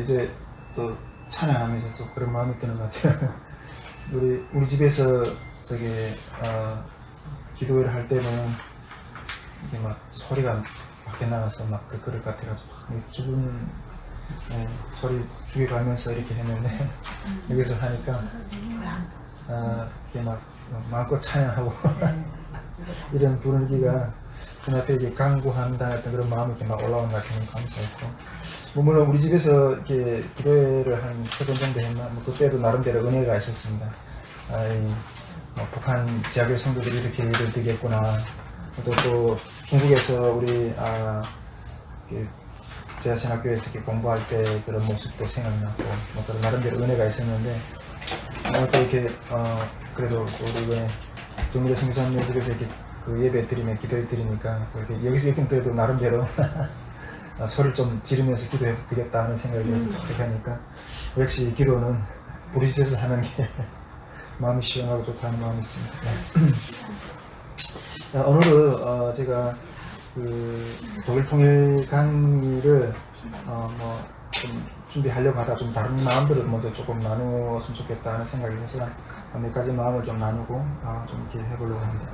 이제 또 찬양하면서 좀 그런 마음이 드는 것 같아요. 우리 집에서 기도회를 할 때는 이게 막 소리가 밖에 나가서 막 그럴 것 같아가지고 죽은 소리 죽여가면서 이렇게 했는데 여기서 하니까 이게 막 마음껏 찬양하고 이런 분위기가 그 앞에 이게 강구한다 했던 그런 마음이 이렇게 막 올라오는 것 같아서 감사했고, 물론 우리 집에서 이렇게 기도회를 한 3번 정도 했나, 그때도 나름대로 은혜가 있었습니다. 북한 지하교회 성도들이 이렇게 예를 들겠구나, 또 중국에서 우리 제자신학교에서 이렇게 공부할 때 그런 모습도 생각나고, 그런 나름대로 은혜가 있었는데, 또 이렇게 그래도 우리 왜 정일의 성사님 집에서 이렇게 그 예배 드리면 기도해 드리니까 여기서 이렇게 그래도 나름대로 소리를 좀 지르면서 기도해 드리겠다 하는 생각이 들어서 그렇게 하니까 역시 기도는 부르짖어서 하는 게 마음이 시원하고 좋다는 마음이 있습니다. 오늘은 제가 그 독일 통일 강의를 좀 준비하려고 하다가 좀 다른 마음들을 먼저 조금 나누었으면 좋겠다 하는 생각이 있어서 몇 가지 마음을 좀 나누고 좀 이렇게 해보려고 합니다.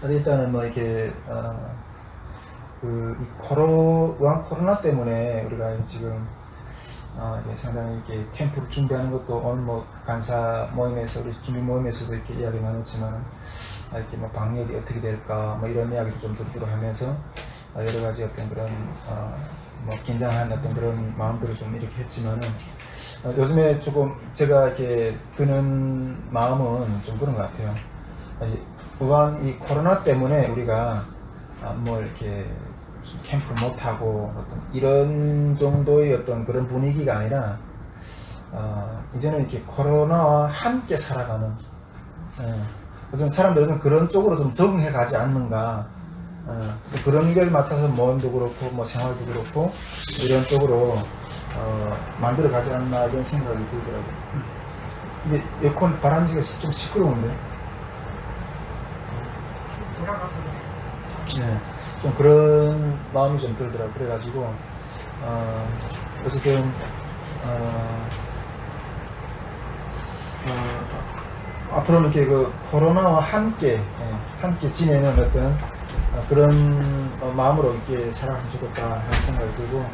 일단은 이렇게 코로나 때문에 우리가 지금 상당히 이렇게 캠프를 준비하는 것도 오늘 간사 모임에서 우리 준비 모임에서도 이렇게 이야기 나눴지만 이렇게 방역이 어떻게 될까 이런 이야기도 좀 듣기로 하면서 여러 가지 어떤 그런 긴장한 어떤 그런 마음들을 좀 이렇게 했지만은 요즘에 조금 제가 이렇게 드는 마음은 좀 그런 것 같아요. 또한 이 코로나 때문에 우리가 이렇게 캠프를 못하고 이런 정도의 어떤 그런 분위기가 아니라 이제는 이렇게 코로나와 함께 살아가는 요즘 사람들은 그런 쪽으로 좀 적응해 가지 않는가, 그런 걸 맞춰서 모임도 그렇고 생활도 그렇고 이런 쪽으로 만들어 가지 않나 이런 생각이 들더라고요. 이게 에어컨 바람이 좀 시끄러운데 돌아가서 네, 좀 그런 마음이 좀 들더라고요. 그래가지고 어쨌든 앞으로는 이렇게 그 코로나와 함께 지내는 어떤 그런 마음으로 이렇게 살아가면 좋겠다 하는 생각이 들고,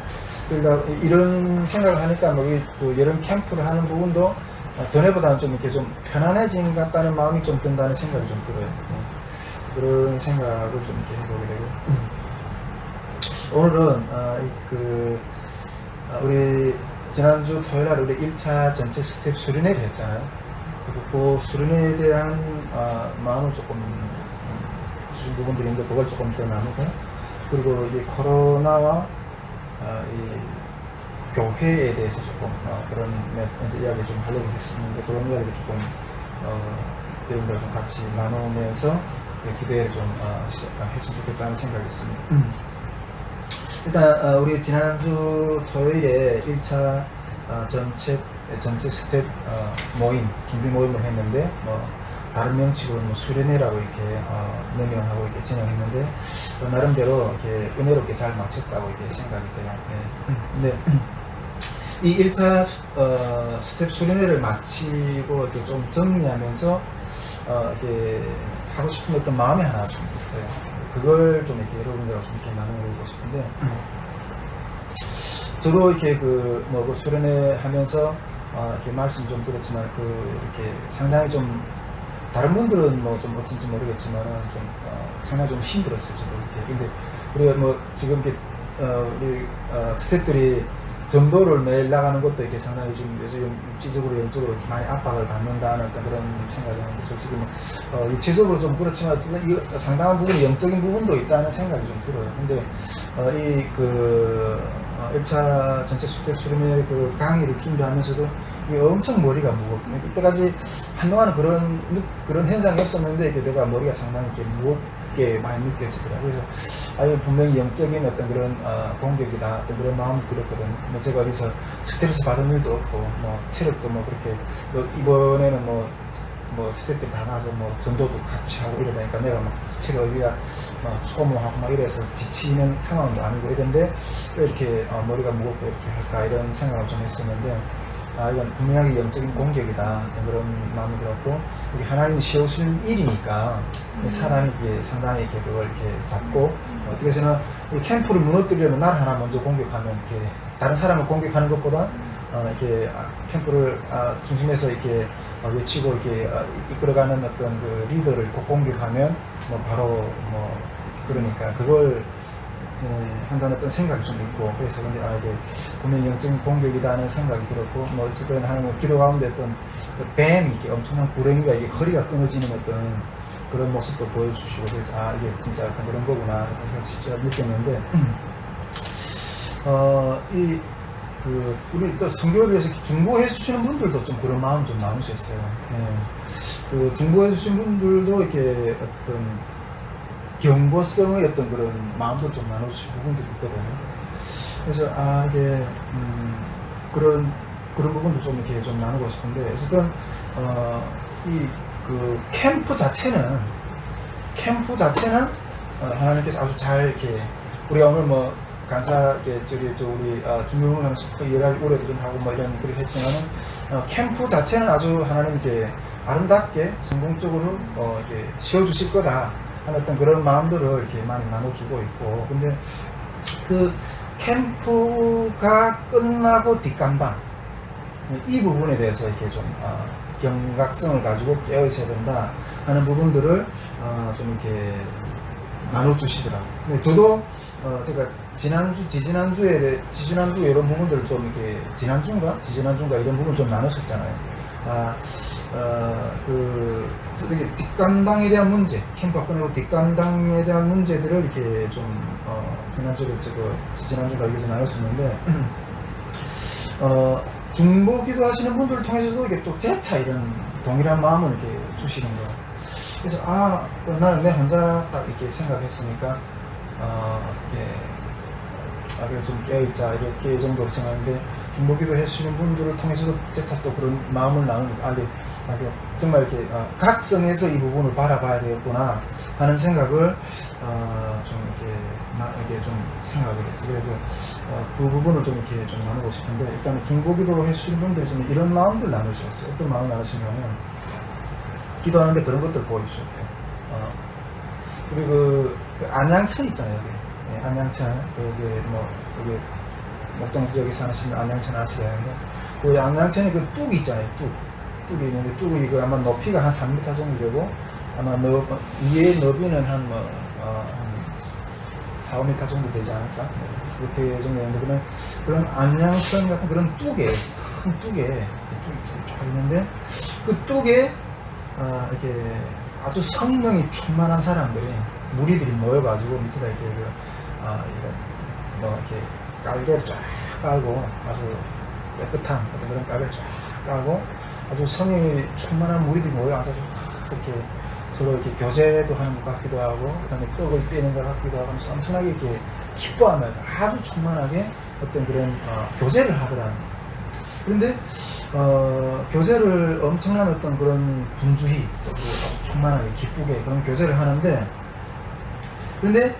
그러니까 이런 생각을 하니까 그 여름 캠프를 하는 부분도 전에보다는 좀 이렇게 좀 편안해진 것 같다는 마음이 좀 든다는 생각이 좀 들어요. 그런 생각을 좀 이렇게 해보게 되고, 오늘은 우리 지난주 토요일날 우리 1차 전체 스텝 수련회를 했잖아요. 그 수련회에 대한 마음을 조금 주신 부분들이 있는데 그걸 조금 더 나누고, 그리고 이 코로나와 이 교회에 대해서 조금 그런 이야기 좀 하려고 했었는데 그런 이야기를 조금 여러분들과 좀 같이 나누면서 기대를 좀 했으면 좋겠다는 생각이 있습니다. 일단 우리 지난주 토요일에 1차 전체 스텝 모임, 준비 모임을 했는데 다른 명칭으로 수련회라고 이렇게 명명하고 이렇게 진행했는데 나름대로 이렇게 은혜롭게 잘 마쳤다고 이렇게 생각이 돼요. 근데 이 1차 스텝 수련회를 마치고 이렇게 좀 정리하면서 이렇게 하고 싶은 어떤 마음이 하나 좀 있어요. 그걸 좀 이렇게 여러분들하고 좀 이렇게 나누고 싶은데, 저도 이렇게 그 수련회 하면서 이렇게 말씀 좀 드렸지만 이렇게 상당히 좀 다른 분들은 좀 어떤지 모르겠지만 좀 상당히 좀 힘들었어요. 저도 이렇게. 근데 우리가 지금 이렇게 우리 스태프들이 전도를 매일 나가는 것도 이렇게 상당히 좀 요즘 육체적으로 영적으로 이렇게 많이 압박을 받는다는 어떤 그런 생각이 하는데, 솔직히 육체적으로 좀 그렇지만 상당한 부분이 영적인 부분도 있다는 생각이 좀 들어요. 근데 1차 전체 수련회 그 강의를 준비하면서도 이게 엄청 머리가 무겁고, 이때까지 한동안 그런 현상이 없었는데 내가 머리가 상당히 이렇게 무겁게 많이 느껴지더라고요. 그래서 분명히 영적인 어떤 그런 공격이다 어떤 그런 마음이 들었거든요. 제가 어디서 스트레스 받은 일도 없고 체력도 그렇게 이번에는 스태프들 다 나와서 전도도 같이 하고 이러다니까 내가 체력이 막 소모하고 막 이래서 지치는 상황도 아니고 이런데 왜 이렇게 머리가 무겁고 이렇게 할까 이런 생각을 좀 했었는데 이건 분명히 영적인 공격이다 그런 마음이 들었고 우리 하나님이 세우신 일이니까 사람이 상당히 이렇게 그걸 이렇게 잡고 어떻게 해서는 이 캠프를 무너뜨리려면 날 하나 먼저 공격하면 이렇게 다른 사람을 공격하는 것보다 이렇게 캠프를 중심에서 이렇게 외치고 이렇게 이끌어가는 어떤 그 리더를 꼭 공격하면 바로 그러니까 그걸 한다는 어떤 생각이 좀 있고 그래서 근데 이게 분명히 영적인 공격이다는 생각이 들었고 어쨌든 하나님 기도 가운데 어떤 뱀이 이렇게 엄청난 구렁이가 이게 허리가 끊어지는 어떤 그런 모습도 보여주시고 그래서 이게 진짜 약간 그런 거구나 진짜 느꼈는데 우리 또 성경을 위해서 중보해 주시는 분들도 좀 그런 마음 좀 나누셨어요. 그 중보해 주신 분들도 이렇게 어떤 경고성의 어떤 그런 마음도 좀 나눠주신 부분들이 있거든요. 그래서 이게 그런 부분도 좀 이렇게 좀 나누고 싶은데 어쨌든 그 캠프 자체는 하나님께서 아주 잘 이렇게 우리가 오늘 간사 우리 준비를 하면서 여러 가지 오래도 좀 하고 이런 그렇게 했지만은 캠프 자체는 아주 하나님께 아름답게 성공적으로 이렇게 씌워주실 거다 하는 어떤 그런 마음들을 이렇게 많이 나눠주고 있고 근데 그 캠프가 끝나고 뒷감당 이 부분에 대해서 이렇게 좀 경각성을 가지고 깨어 있어야 된다 하는 부분들을 좀 이렇게 나눠주시더라고요. 근데 저도 제가 지지난주에 이런 부분들을 좀 이렇게 지지난주인가 이런 부분을 좀 나눴었잖아요. 이렇게 뒷감당에 대한 문제, 캠프가 끝나고 뒷감당에 대한 문제들을 이렇게 좀 지지난주가 이렇게 나눴었는데 중보기도 하시는 분들을 통해서도 이게 또 재차 이런 동일한 마음을 이렇게 주시는 거예요. 그래서 나는 내 혼자 딱 이렇게 생각했으니까 그래 좀 깨어있자 이렇게 정도로 생각하는데 중보기도 해주시는 분들을 통해서도 재차 또 그런 마음을 나누는 정말 이렇게 각성해서 이 부분을 바라봐야 되겠구나 하는 생각을 좀 이렇게 좀 생각을 했어요. 그래서 그 부분을 좀 이렇게 좀 나누고 싶은데 일단 중보기도로 해주시는 분들이 좀 이런 마음들 나누셨어요. 어떤 마음을 나누시냐면 기도하는데 그런 것들 보여주셨대요. 그리고 그 안양천 있잖아요. 여기. 안양천 여기 목동 지역에 사시는 안양천 아시게 하는데 그 안양천에 그 뚝이 있잖아요. 뚝이 있는데 뚝이 아마 높이가 한 3m 정도 되고 아마 위에 너비는 한 4, 5m 정도 되지 않을까? 그렇게 정도 되는데 그런 안양천 같은 그런 큰 뚝이 쭉 있는데 그 뚝에 이렇게 아주 성령이 충만한 사람들이 무리들이 모여가지고 밑에다 이렇게 깔개를 쫙 깔고 아주 깨끗한 어떤 그런 깔개를 쫙 깔고 아주 성령이 충만한 무리들이 모여가지고 이렇게 서로 이렇게 교제도 하는 것 같기도 하고 그다음에 떡을 떼는 것 같기도 하고 하면서 엄청나게 이렇게 기뻐하면서 아주 충만하게 어떤 그런 교제를 하더라는 거예요. 그런데 교제를 엄청난 어떤 그런 분주히 또 아주 충만하게 기쁘게 그런 교제를 하는데 그런데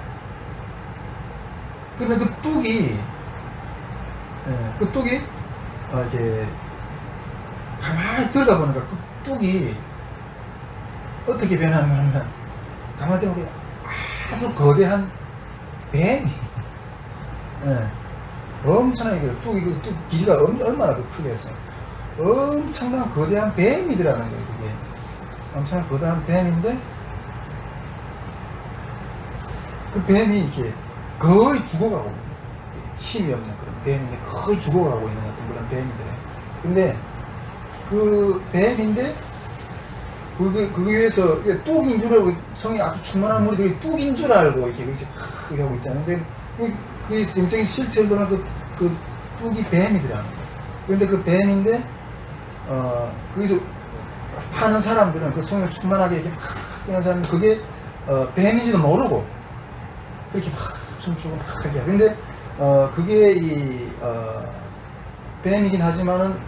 그 뚝이 이렇게 가만히 들여다보니까 그 뚝이 어떻게 변하는가 하면 가만히 들어보니까 아주 거대한 뱀이 엄청나게 뚝 길이가 얼마나 더 크게 해서 엄청난 거대한 뱀이더라는 거예요. 그게 엄청난 거대한 뱀인데 그 뱀이 이렇게 거의 죽어가고 힘이 없는 그런 뱀인데 거의 죽어가고 있는 어떤 그런 뱀이더래요. 근데 그 뱀인데 그 위에서 뚝인 줄 알고 성이 아주 충만한 무리들이 뚝인 줄 알고 이렇게 하고 있잖아요. 근데 그게 영적인 실체를 보면 그 뚝이 뱀이더라는 거예요. 그런데 그 뱀인데 거기서 하는 사람들은 그 성을 충만하게 이렇게 막 하는 사람은 그게 뱀인지도 모르고 그렇게 막 춤추고 막 하게. 근데 그게 뱀이긴 하지만은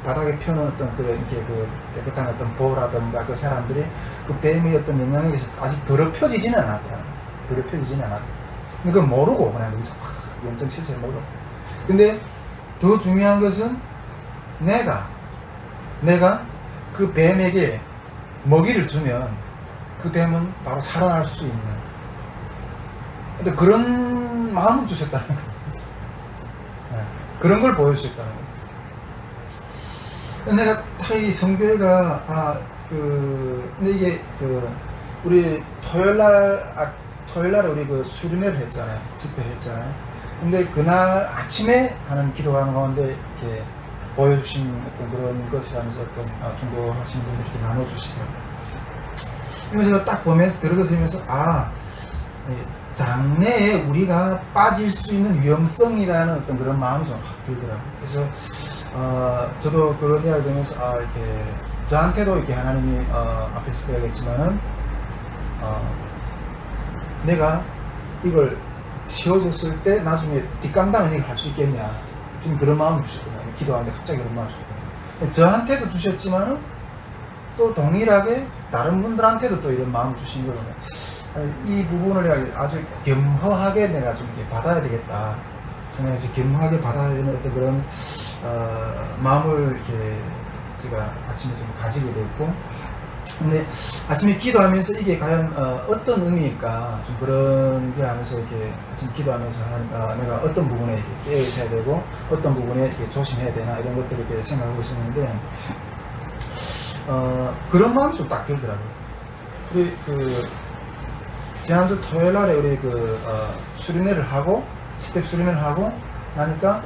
바닥에 펴는 어떤 그런 이렇게 그 깨끗한 어떤 보라든가 그 사람들이 그 뱀의 어떤 영향에 의해서 아직 더럽혀지지는 않았더라. 더럽혀지지는 않았다. 그걸 모르고 그냥 여기서 영적 실체를 모르고. 근데 더 중요한 것은 내가 그 뱀에게 먹이를 주면 그 뱀은 바로 살아날 수 있는. 근데 그런 마음을 주셨다는 거예요. 네. 그런 걸 보여주셨다는 거예요. 내가 이 성교회가 근데 이게 우리 토요일날에 우리 그 수련회를 했잖아요. 집회를 했잖아요. 근데 그날 아침에 하는 기도하는 가운데 이렇게 보여주신 어떤 그런 것이라면서 어떤 중보하시는 분들이 이렇게 나눠주시더라고요. 그래서 제가 딱 보면서 들어가면서 장래에 우리가 빠질 수 있는 위험성이라는 어떤 그런 마음이 좀 확 들더라고요. 그래서 저도 그런 이야기 들으면서 이렇게 저한테도 이렇게 하나님이 앞에서 그야겠지만은 내가 이걸 씌워줬을 때 나중에 뒷감당을 네가 할 수 있겠냐, 좀 그런 마음을 주셨거든요. 기도하는데 갑자기 그런 마음을 주셨거든요. 저한테도 주셨지만은 또 동일하게 다른 분들한테도 또 이런 마음을 주신 거거든요. 이 부분을 내가 아주 겸허하게 내가 좀 이렇게 받아야 되겠다. 성령에서 겸허하게 받아야 되는 어떤 그런 마음을 이렇게 제가 아침에 좀 가지게 됐고, 근데 아침에 기도하면서 이게 과연 어떤 의미일까 좀 그런 게 하면서 이렇게 아침에 기도하면서 내가 어떤 부분에 이렇게 깨어있어야 되고 어떤 부분에 이렇게 조심해야 되나 이런 것들을 이렇게 생각하고 있었는데 그런 마음이 좀 딱 들더라고요. 우리 지난주 토요일 날에 우리 수련회를 하고 스텝 수련회를 하고 나니까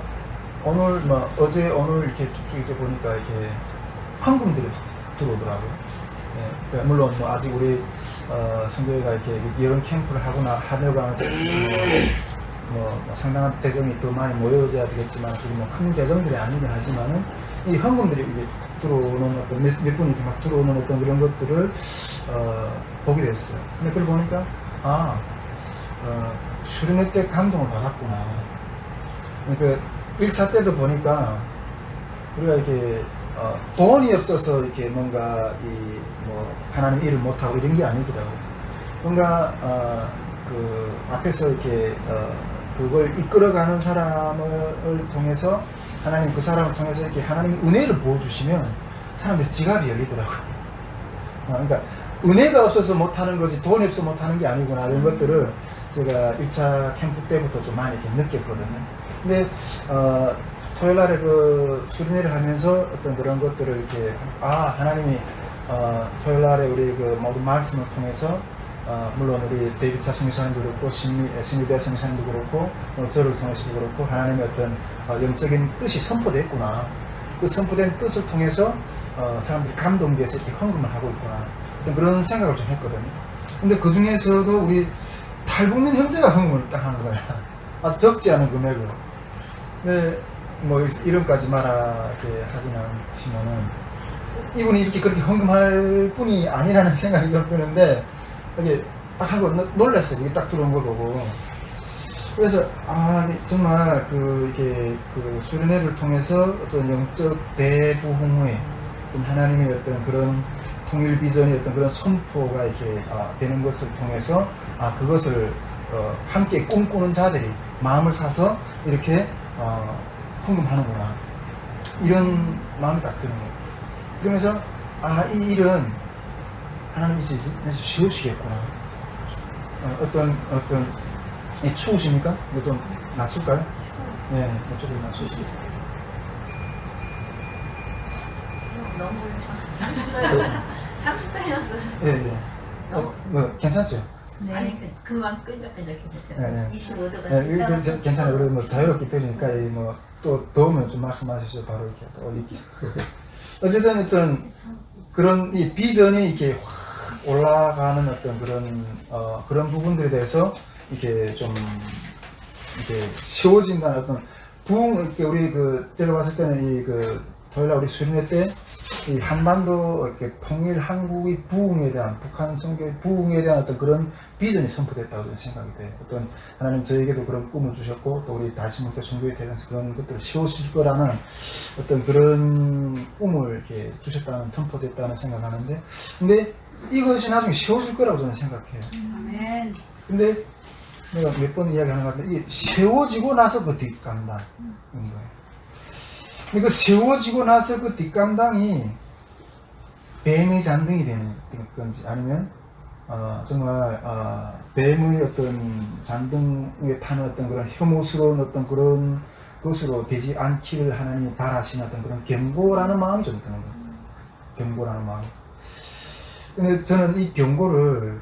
오늘 어제 오늘 이렇게 쭉쭉 이제 보니까 이렇게 황금들이 확 들어오더라고요. 네, 물론 아직 우리 성교회가 이렇게 이런 캠프를 하려고 상당한 재정이 더 많이 모여야 되겠지만 그게 큰 재정들이 아니긴 하지만은 이 헌금들이 이게 들어오는 어떤 몇 분이 이렇게 막 들어오는 어떤 그런 것들을 보게 됐어요. 근데 그걸 보니까 수련회 때 감동을 받았구나. 그러니까 1차 때도 보니까 우리가 이렇게 돈이 없어서 이렇게 뭔가 하나님 일을 못하고 이런 게 아니더라고요. 뭔가 앞에서 이렇게 그걸 이끌어가는 사람을 통해서 하나님 그 사람을 통해서 이렇게 하나님이 은혜를 부어주시면 사람들 지갑이 열리더라고요. 그러니까 은혜가 없어서 못하는 거지 돈이 없어서 못하는 게 아니구나 이런 것들을 제가 1차 캠프 때부터 좀 많이 이렇게 느꼈거든요. 근데 토요일날에 그 수련회를 하면서 어떤 그런 것들을 이렇게 하나님이 토요일날에 우리 그 모든 말씀을 통해서 물론 우리 데이비드 성교사님도 그렇고 신미대 성교사님도 그렇고 저를 통해서도 그렇고 하나님의 어떤 영적인 뜻이 선포됐구나. 그 선포된 뜻을 통해서 사람들이 감동돼서 이렇게 헌금을 하고 있구나. 그런 생각을 좀 했거든요. 근데 그 중에서도 우리 탈북민 형제가 헌금을 딱 하는 거야. 아주 적지 않은 금액을. 근데 이름까지 말하게 하지는 않지만은 이분이 이렇게 그렇게 헌금할 뿐이 아니라는 생각이 좀 드는데 이게 딱 하고 놀랐어요. 이게 딱 들어온 걸 보고. 그래서 정말 이게 수련회를 통해서 어떤 영적 대부흥회, 어떤 하나님의 어떤 그런 통일 비전의 어떤 그런 선포가 이렇게 되는 것을 통해서 그것을 함께 꿈꾸는 자들이 마음을 사서 이렇게 헌금하는구나, 이런 마음이 딱 드는 거예요. 그러면서 이 일은 하나님이 쉬우시겠구나. 어떤 추우십니까? 이거 좀 낮출까요? 네, 이쪽으로 낮추시죠. 너무 30대였어요. 네. 괜찮죠? 네. 아니 그만 끈적끈적해서 네. 25도가 네, 괜찮아요. 우리 자유롭게 들으니까 또 더우면 좀 말씀하시죠. 바로 이렇게 또 올릴게요. 어쨌든 그런 이 비전이 이렇게 확 올라가는 어떤 그런 부분들에 대해서 이렇게 좀 이렇게 쉬워진다는 어떤 우리 제가 봤을 때는 토요일날 우리 수련회 때 이 한반도 이렇게 통일 한국의 부흥에 대한 북한 선교의 부흥에 대한 어떤 그런 비전이 선포됐다고 저는 생각이 돼요. 어떤 하나님 저에게도 그런 꿈을 주셨고 또 우리 다시 목사 선교에 대해서 그런 것들을 세우실 거라는 어떤 그런 꿈을 이렇게 주셨다는 선포됐다는 생각하는데, 근데 이것이 나중에 세워질 거라고 저는 생각해요. 아멘. 근데 내가 몇 번 이야기하는 것 같은데 이게 세워지고 나서 그 뒷감당인 거예요. 그 세워지고 나서 그 뒷감당이 뱀의 잔등이 되는 건지 아니면 정말 뱀의 어떤 잔등에 타는 어떤 그런 혐오스러운 어떤 그런 것으로 되지 않기를 하나님이 바라시는 어떤 그런 경고라는 마음이 좀 드는 거예요. 경고라는 마음. 근데 저는 이 경고를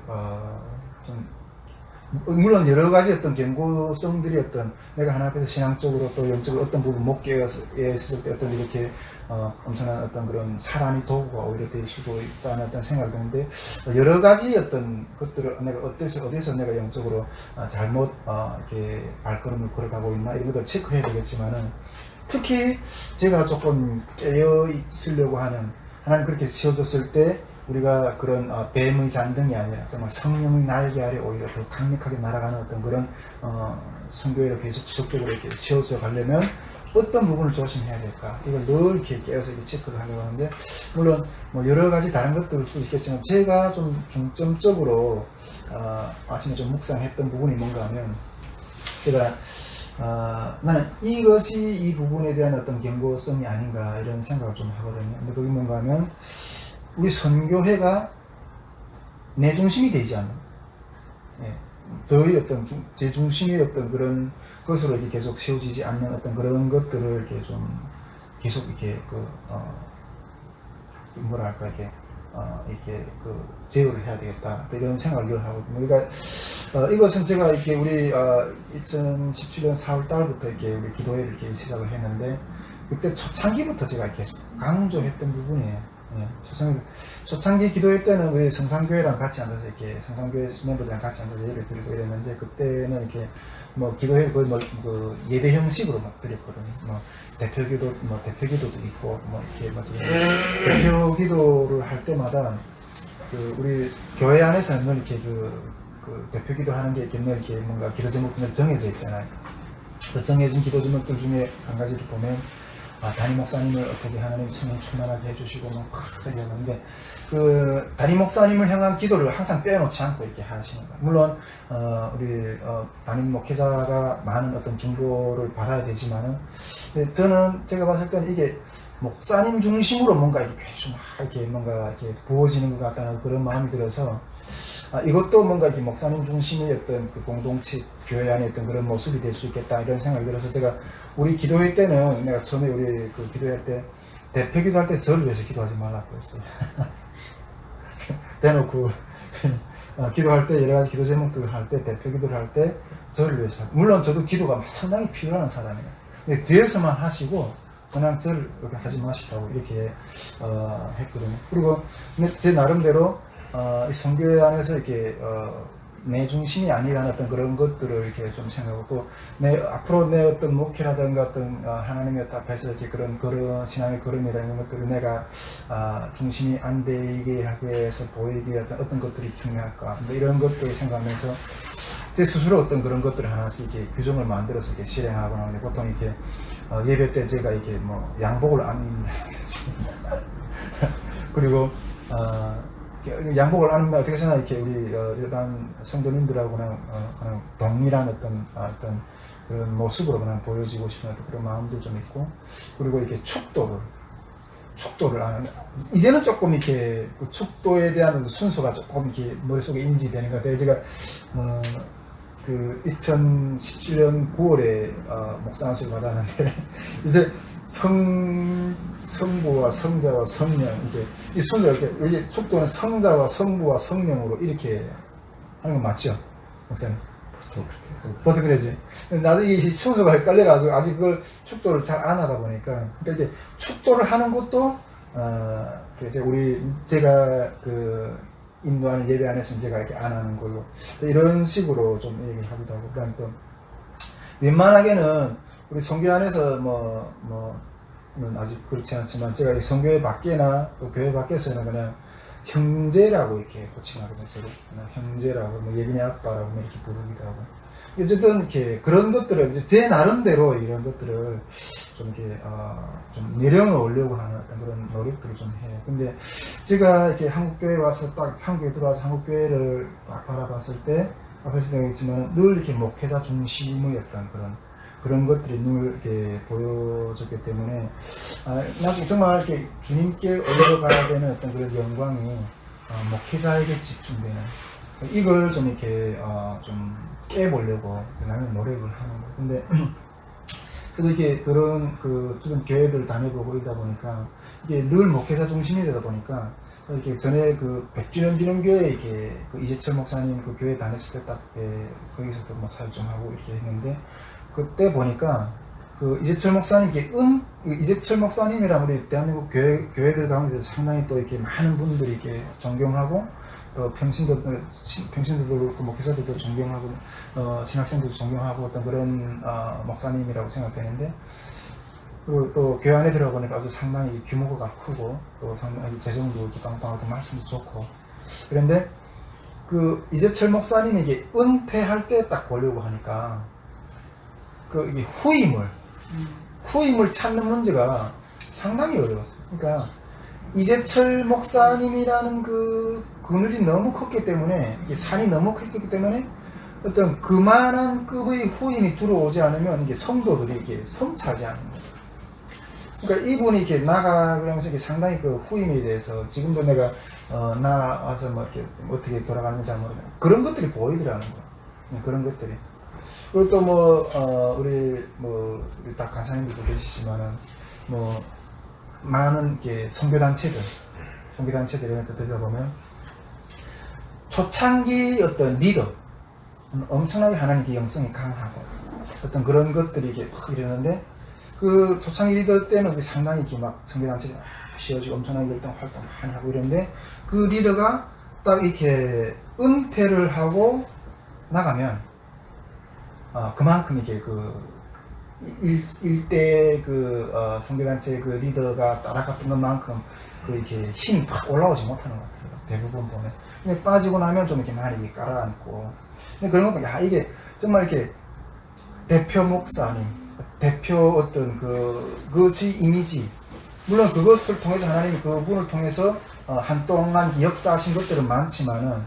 좀 물론 여러 가지 어떤 경고성들이 어떤 내가 하나 앞에서 신앙적으로 또 영적으로 어떤 부분 못 깨었을 때 어떤 이렇게 엄청난 어떤 그런 사람이 도구가 오히려 될 수도 있다는 어떤 생각이 드는데, 여러 가지 어떤 것들을 내가 어디서 내가 영적으로 잘못 이렇게 발걸음을 걸어가고 있나 이런 것을 체크해야 되겠지만은, 특히 제가 조금 깨어 있으려고 하는, 하나님 그렇게 세워졌을 때 우리가 그런 뱀의 잔등이 아니라 정말 성령의 날개 아래 오히려 더 강력하게 날아가는 어떤 그런 선교회를 계속 지속적으로 이렇게 세워져 가려면 어떤 부분을 조심해야 될까, 이걸 늘 이렇게 깨어서 이렇게 체크를 하려고 하는데, 물론 뭐 여러 가지 다른 것들도 있겠지만 제가 좀 중점적으로 아침에 좀 묵상했던 부분이 뭔가 하면, 제가 나는 이것이 이 부분에 대한 어떤 경고성이 아닌가 이런 생각을 좀 하거든요. 근데 그게 뭔가 하면 우리 선교회가 내 중심이 되지 않는, 저의 어떤 제 중심의 어떤 그런 것으로 이렇게 계속 세워지지 않는 어떤 그런 것들을 이렇게 좀 계속 이렇게 뭐랄까 이렇게 제어를 해야 되겠다 이런 생각을 하거든요. 그러니까 이것은 제가 이렇게 우리 2017년 4월 달부터 이렇게 우리 기도회를 이렇게 시작을 했는데, 그때 초창기부터 제가 계속 강조했던 부분이에요. 초창기 기도회 때는 우리 성산교회랑 같이 앉아서 이렇게 성산교회 멤버들이랑 같이 앉아서 예배를 드리고 이랬는데, 그때는 이렇게 뭐 기도회 거의 그 예배 형식으로 막 드렸거든요. 뭐 대표기도도 있고 뭐 이렇게 대표 기도를 할 때마다 그 우리 교회 안에서는 늘 이렇게 그 대표 기도하는 게 늘 이렇게 뭔가 기도 제목들 정해져 있잖아요. 그 정해진 기도 제목들 중에 한 가지를 보면 담임 목사님을 어떻게 하나님 성령 충만하게 해주시고 뭐 그렇게 하는데, 그 담임 목사님을 향한 기도를 항상 빼놓지 않고 이렇게 하시는 거예요. 물론 우리 담임 목회자가 많은 어떤 중보를 받아야 되지만은, 저는 제가 봤을 때는 이게 목사님 중심으로 뭔가 이렇게 좀 이렇게 뭔가 이렇게 부어지는 것 같다는 그런 마음이 들어서, 이것도 뭔가 이렇게 목사님 중심의 어떤 그 공동체 교회 안에 어떤 그런 모습이 될 수 있겠다 이런 생각이 들어서, 제가 우리 기도회 때는 내가 처음에 우리 그 기도할 때 대표 기도할 때 저를 위해서 기도하지 말라고 했어요. 대놓고 기도할 때 여러 가지 기도 제목들을 할 때 대표 기도를 할 때 저를 위해서, 물론 저도 기도가 상당히 필요한 사람이에요. 근데 뒤에서만 하시고 그냥 저를 이렇게 하지 마시라고 이렇게 했거든요. 그리고 제 나름대로 이 선교회 안에서 이렇게 내 중심이 아니라는 어떤 그런 것들을 이렇게 좀 생각하고, 앞으로 내 어떤 목회라든가 어떤 하나님의 앞에서 이렇게 그런 신앙의 걸음이라는 것들을 내가 중심이 안 되게 하기 위해서 보이기 위한 어떤 것들이 중요할까, 뭐 이런 것들을 생각하면서 제 스스로 어떤 그런 것들을 하나씩 이렇게 규정을 만들어서 이렇게 실행하거나 하는데, 보통 이렇게 예배 때 제가 이렇게 뭐 양복을 안 입는다든지 그리고 양복을 안 입으면 어떻게 생각해? 이렇게 우리 일반 성도님들하고 그냥 동일한 어떤 그런 모습으로 그냥 보여지고 싶은 어떤 그런 마음도 좀 있고, 그리고 이렇게 축도를 하는, 이제는 조금 이렇게 그 축도에 대한 순서가 조금 이렇게 머릿속에 인지되는 것 같아요. 제가 그 2017년 9월에 목사안수를 받았는데, 이제 성부와 성자와 성령, 이렇게 이 순서, 이렇게 축도는 성자와 성부와 성령으로 이렇게 하는 건 맞죠, 목사님? 보통 그러지. 나도 이 순서가 헷갈려가지고 아직 그걸 축도를 잘 안 하다 보니까, 그러니까 이제 축도를 하는 것도 이제 제가 그 인도하는 예배 안에서는 제가 이렇게 안 하는 걸로 이런 식으로 좀 얘기하기도 하고, 그다음에 또 웬만하게는 우리 선교 안에서 아직 그렇지 않지만 제가 이 성교회 밖에나 또 교회 밖에서는 그냥 형제라고 이렇게 호칭하거든요. 저를 그냥 형제라고 뭐 예빈이 아빠라고 뭐 이렇게 부르기도 하고 어쨌든 이렇게 그런 것들을 이제 제 나름대로 이런 것들을 좀 이렇게 좀 내려놓으려고 하는 어떤 그런 노력들을 좀 해요. 근데 제가 이렇게 한국교회 와서 딱 한국에 들어와서 한국교회를 딱 바라봤을 때 앞에서 얘기했지만 늘 이렇게 목회자 중심의 어떤 그런 것들이 늘 이렇게 보여졌기 때문에 나중에 정말 이렇게 주님께 올라가야 되는 어떤 그런 영광이 목회자에게 집중되는 이걸 좀 이렇게 좀 깨보려고 나는 노력을 하는 거예요. 근데 그래도 이게 그런 좀 교회들 다녀보고 이러다 보니까 이게 늘 목회자 중심이 되다 보니까 이렇게 전에 그 백주년 비련교회 이렇게 그 이재철 목사님 그 교회 다녔을 때 딱 거기서도 뭐 사역 좀 하고 이렇게 했는데 그때 보니까 그 이재철 목사님 이재철 목사님이랑 우리 대한민국 교회들 가운데 상당히 또 이렇게 많은 분들이 이렇게 존경하고 또 평신도도 그렇고 목회자들도 존경하고 신학생들도 존경하고 어떤 그런 목사님이라고 생각되는데 그리고 또 교회 안에 들어보니까 아주 상당히 규모가 크고 또 상당히 재정도 땅땅하고 말씀도 좋고 그런데 그 이재철 목사님이 이게 은퇴할 때 딱 보려고 하니까 이게 후임을 찾는 문제가 상당히 어려웠어요. 그러니까 이재철 목사님이라는 그 그늘이 너무 컸기 때문에 이게 산이 너무 컸기 때문에 어떤 그만한 급의 후임이 들어오지 않으면 이게 성도들이 이게 성차지하는 거예요. 그러니까 이분이 이렇게 나가면서 이게 상당히 그 후임에 대해서 지금도 내가 나와서 뭐 이렇게 어떻게 돌아가는지 잘 모르겠는데 그런 것들이 보이더라는 거예요. 그런 것들이. 그리고 또 우리 딱 간사님들도 계시지만은 많은 이렇게 선교단체들 이런 것들 들어보면 초창기 어떤 리더 엄청나게 하나님께 영성이 강하고 어떤 그런 것들이 이렇게 이러는데 그 초창기 리더 때는 상당히 이렇게 막 선교단체들이 씌워지고 엄청나게 활동 많이 하고 이러는데 그 리더가 딱 이렇게 은퇴를 하고 나가면 그만큼 이게 일대 선교단체 그 리더가 따라갔던 것만큼 이렇게 힘이 팍 올라오지 못하는 것 같아요. 대부분 보면. 근데 빠지고 나면 좀 이렇게 많이 깔아앉고. 근데 그런 거 보면, 이게 정말 이렇게 대표 목사님, 대표 어떤 그것의 이미지. 물론 그것을 통해서 하나님이 그분을 통해서 한동안 역사하신 것들은 많지만은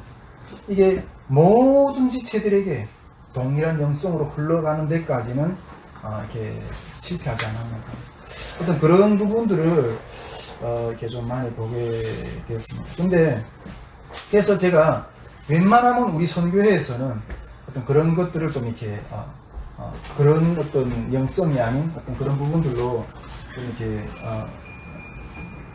이게 모든 지체들에게 동일한 영성으로 흘러가는 데까지는 이렇게 실패하지 않았는가. 어떤 그런 부분들을 이렇게 좀 많이 보게 되었습니다. 근데 그래서 제가 웬만하면 우리 선교회에서는 어떤 그런 것들을 좀 이렇게 그런 어떤 영성이 아닌 어떤 그런 부분들로 좀 이렇게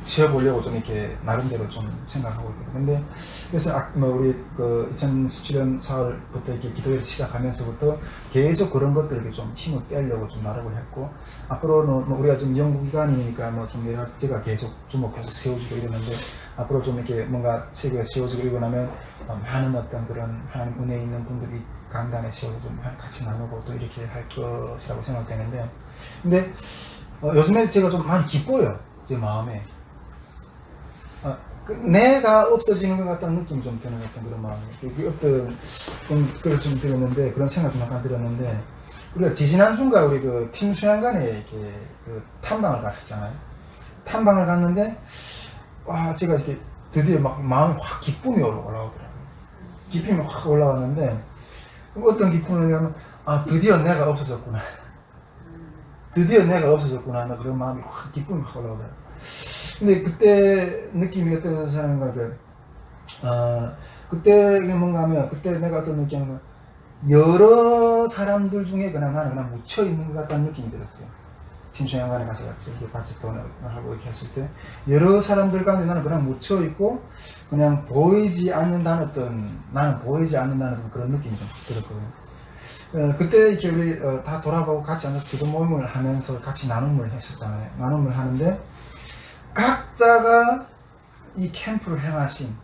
지어보려고 좀 이렇게 나름대로 좀 생각하고 있거든요. 근데 그래서 우리 2017년 4월부터 이렇게 기도회를 시작하면서부터 계속 그런 것들을 좀 힘을 빼려고 좀 노력을 했고 앞으로는 우리가 지금 연구기관이니까 좀 여러 가지가 계속 주목해서 세워지고 이러는데 앞으로 좀 이렇게 뭔가 체계가 세워지고 이러고 나면 많은 어떤 그런 하나님 은혜 있는 분들이 강단에 세워서 좀 같이 나누고 또 이렇게 할 것이라고 생각되는데 근데 요즘에 제가 좀 많이 기뻐요. 제 마음에. 내가 없어지는 것 같다는 느낌이 좀 드는 어떤 그런 마음이 좀 들었는데 그런 생각 좀 약간 들었는데 우리가 지지난주인가 우리 팀 수양관에 이렇게 탐방을 갔었잖아요. 탐방을 갔는데 제가 이렇게 드디어 막 마음에 확 기쁨이 올라오더라고요. 기쁨이 확 올라왔는데 어떤 기쁨이냐면 드디어 내가 없어졌구나. 드디어 내가 없어졌구나 하는 그런 마음이 확 기쁨이 확 올라오더라고요. 근데 그때 느낌이 어떠셨는가 그때 이게 뭔가 하면 그때 내가 어떤 느낌은 여러 사람들 중에 나는 그냥 묻혀 있는 것 같다는 느낌이 들었어요. 팀수양관에 가서 같이 돈을 하고 이렇게 했을 때 여러 사람들 가운데 나는 그냥 묻혀 있고 그냥 보이지 않는다는 나는 보이지 않는다는 그런 느낌이 좀 들었거든요. 그때 이렇게 우리 다 돌아보고 같이 앉아서 기도 모임을 하면서 같이 나눔을 했었잖아요. 나눔을 하는데 각자가 이 캠프를 행하신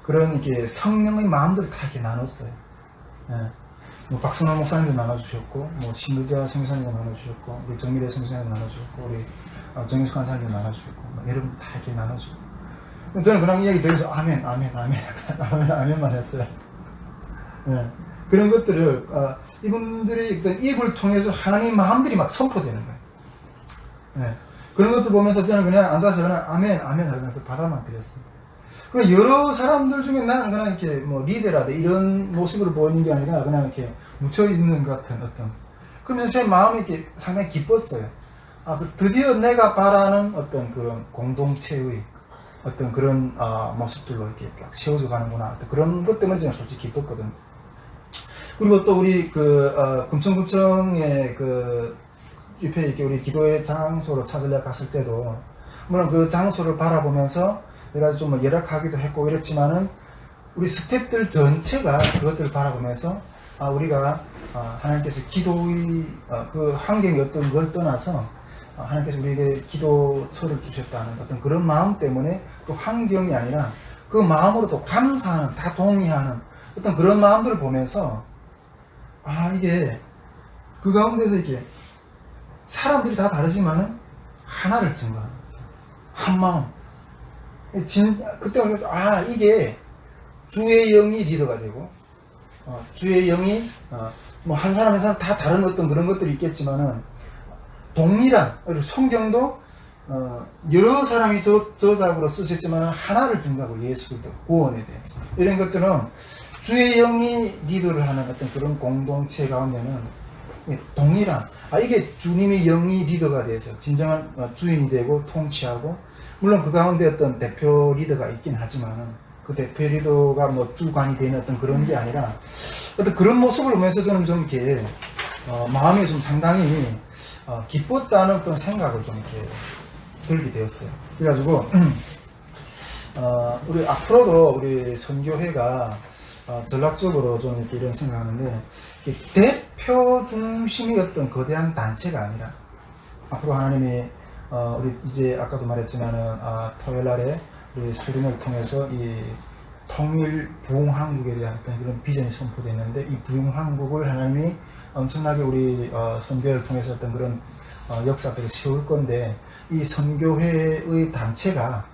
그런 이렇게 성령의 마음들을 다 이렇게 나눴어요. 뭐 박성환 목사님도 나눠주셨고, 뭐 신부자 선교사님도 나눠주셨고, 우리 정미래 선교사님도 나눠주셨고, 우리 정윤숙 간사님도 나눠주셨고, 뭐 여러분 다 이렇게 나눠주고. 저는 그냥 이야기 들으면서 아멘, 아멘, 아멘, 아멘, 아멘만 했어요. 네. 그런 것들을 이분들의 어떤 입을 통해서 하나님 마음들이 막 선포되는 거예요. 네. 그런 것들 보면서 저는 그냥 앉아서 그냥 아멘, 아멘 하면서 받아만 드렸어요. 그럼 여러 사람들 중에 나는 그냥 이렇게 뭐 리더라든 이런 모습으로 보이는 게 아니라 그냥 이렇게 묻혀 있는 것 같은 어떤. 그러면서 제 마음이 이렇게 상당히 기뻤어요. 드디어 내가 바라는 어떤 그런 공동체의 어떤 그런 모습들로 이렇게 딱 세워져 가는구나. 그런 것 때문에 저는 솔직히 기뻤거든요. 그리고 또 우리 금천구청의 옆에 이렇게 우리 기도의 장소로 찾으려 갔을 때도 물론 그 장소를 바라보면서 여러 가지 좀 열악하기도 했고 이랬지만은 우리 스태프들 전체가 그것들을 바라보면서 우리가 하나님께서 기도의 그 환경이 어떤 걸 떠나서 하나님께서 우리에게 기도처를 주셨다는 어떤 그런 마음 때문에 그 환경이 아니라 그 마음으로도 감사하는, 다 동의하는 어떤 그런 마음들을 보면서 이게 그 가운데서 이렇게 사람들이 다 다르지만은 하나를 증거하는 거죠. 한 마음. 그때 이게 주의 영이 리더가 되고 주의 영이 뭐 한 사람 한 사람 다 다른 어떤 그런 것들이 있겠지만은 동일한 성경도 여러 사람이 저작으로 쓰셨지만 하나를 증거하고 예수 그리스도 구원에 대해서 이런 것처럼 주의 영이 리더를 하는 어떤 그런 공동체 가운데는 동일한 이게 주님의 영이 리더가 돼서 진정한 주인이 되고 통치하고 물론 그 가운데 어떤 대표 리더가 있긴 하지만은 그 대표 리더가 뭐 주관이 되는 어떤 그런 게 아니라 어떤 그런 모습을 보면서 저는 좀 이렇게 마음이 좀 상당히 기뻤다는 어떤 생각을 좀 이렇게 들게 되었어요. 그래가지고 우리 앞으로도 우리 선교회가 전략적으로 좀 이렇게 이런 생각하는데 대표 중심의 어떤 거대한 단체가 아니라 앞으로 하나님이 우리 이제 아까도 말했지만은 토요일 날에 우리 수련을 통해서 이 통일 부흥한국에 대한 어떤 그런 비전이 선포되는데 이 부흥한국을 하나님이 엄청나게 우리 선교회를 통해서 어떤 그런 역사들을 세울 건데 이 선교회의 단체가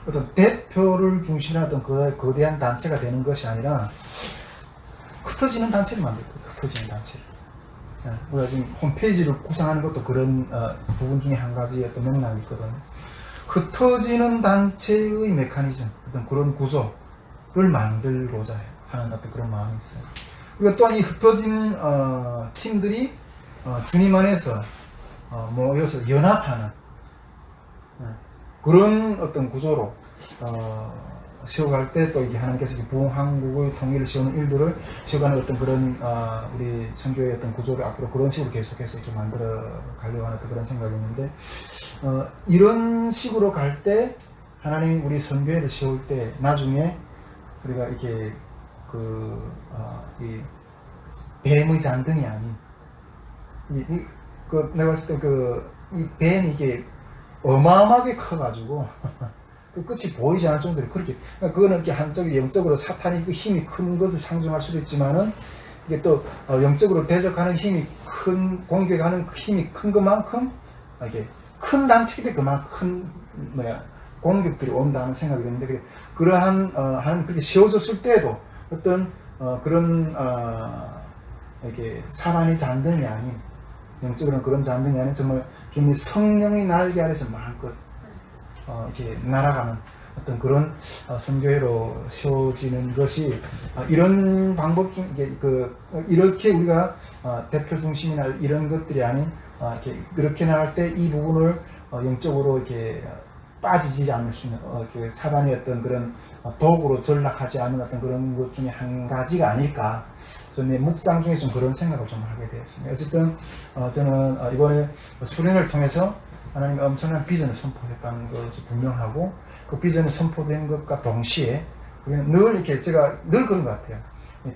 어떤 대표를 중심으로 어떤 거대한 단체가 되는 것이 아니라 흩어지는 단체를 만들 거예요. 흩어지는 단체를. 우리가 지금 홈페이지를 구성하는 것도 그런 부분 중에 한 가지 어떤 맥락이 있거든요. 흩어지는 단체의 메커니즘, 어떤 그런 구조를 만들고자 하는 어떤 그런 마음이 있어요. 그리고 또한 이 흩어진 팀들이 주님 안에서 모여서 연합하는 그런 어떤 구조로 세워갈 때 또 이게 하나님께서 부흥한국의 통일을 세우는 일들을 세워가는 어떤 그런 우리 선교의 어떤 구조를 앞으로 그런 식으로 계속해서 이렇게 만들어 가려고 하는 그런 생각이 있는데 이런 식으로 갈 때 하나님이 우리 선교회를 세울 때 나중에 우리가 이렇게 이 뱀의 잔등이 아닌 내가 봤을 때 이 뱀이 이게 어마어마하게 커가지고 그 끝이 보이지 않을 정도로 그렇게 그거는 이렇게 한쪽이 영적으로 사탄이 그 힘이 큰 것을 상징할 수도 있지만은 이게 또 영적으로 대적하는 힘이 큰 공격하는 그 힘이 큰 것만큼 이게 큰 단체기 때 그만큼 공격들이 온다는 생각이 드는데 그러한 하나님 그렇게 세워졌을 때에도 어떤 그런 이렇게 사단이 잔등이 아닌 영적으로는 그런 잔등이 아닌 정말 주님의 성령의 날개 아래서 마음껏 이렇게 날아가는 어떤 그런 선교회로 세워지는 것이 이런 방법 중 이렇게 우리가 대표 중심이나 이런 것들이 아닌 그렇게 나갈 때 이 부분을 영적으로 이렇게 빠지지 않을 수 있는 이렇게 사단의 어떤 그런 도구로 전락하지 않는 어떤 그런 것 중에 한 가지가 아닐까. 저는 묵상 중에 좀 그런 생각을 좀 하게 되었습니다. 어쨌든 저는 이번에 수련을 통해서 하나님이 엄청난 비전을 선포했다는 것이 분명하고 그 비전이 선포된 것과 동시에 우리는 늘 이렇게 제가 늘 그런 것 같아요.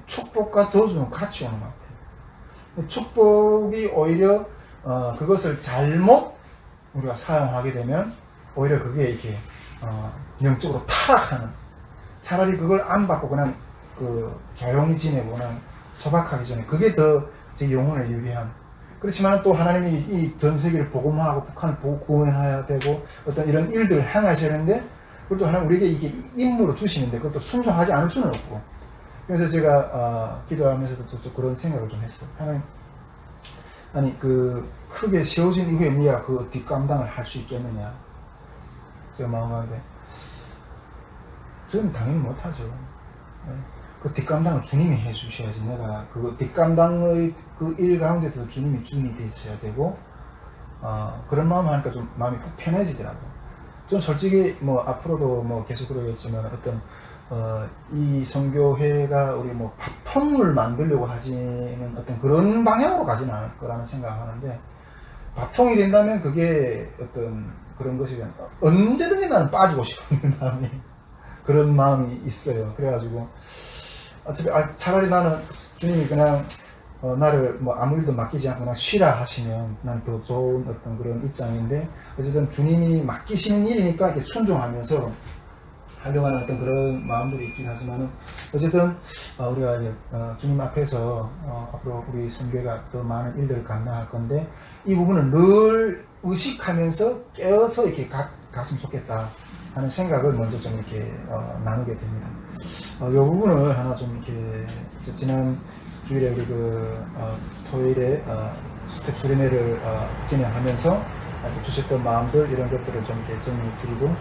축복과 저주는 같이 오는 것 같아요. 축복이 오히려 그것을 잘못 우리가 사용하게 되면 오히려 그게 이렇게 영적으로 타락하는 차라리 그걸 안 받고 그냥 조용히 지내고 그냥 처박하기 전에 그게 더 제 영혼에 유리한. 그렇지만 또 하나님이 이 전 세계를 복음화하고 북한을 구원해야 되고 어떤 이런 일들을 향하셔야 되는데 그것도 하나님 우리에게 이게 임무로 주시는데 그것도 순종하지 않을 수는 없고. 그래서 제가 기도하면서도 또 그런 생각을 좀 했어요. 하나님, 아니 그 크게 세워진 이후에 네가 그 뒷감당을 할 수 있겠느냐. 제가 마음하는데 저는 당연히 못하죠. 그 뒷감당을 주님이 해주셔야지 내가 그 뒷감당의 그 일 가운데도 주님이 주인이 되셔야 되고 그런 마음 하니까 좀 마음이 푹 편해지더라고요. 좀 솔직히 뭐 앞으로도 뭐 계속 그러겠지만 어떤 이 선교회가 우리 뭐 밥통을 만들려고 하지는 어떤 그런 방향으로 가지는 않을 거라는 생각을 하는데 밥통이 된다면 그게 어떤 그런 것이 언제든지 나는 빠지고 싶은 마음이 그런 마음이 있어요. 그래가지고 어차피 차라리 나는 주님이 그냥 나를 뭐 아무 일도 맡기지 않고 그냥 쉬라 하시면 난 더 좋은 어떤 그런 입장인데 어쨌든 주님이 맡기시는 일이니까 이렇게 순종하면서 하려고 하는 어떤 그런 마음들이 있긴 하지만은 어쨌든 우리가 이제 주님 앞에서 앞으로 우리 선교회가 더 많은 일들을 감당할 건데 이 부분을 늘 의식하면서 깨어서 이렇게 갔으면 좋겠다 하는 생각을 먼저 좀 이렇게 나누게 됩니다. 이 부분을 하나 좀 이렇게 지난 주일에 우리 토요일에 스텝 수련회를 진행하면서 주셨던 마음들 이런 것들을 좀 이렇게 정리 드리고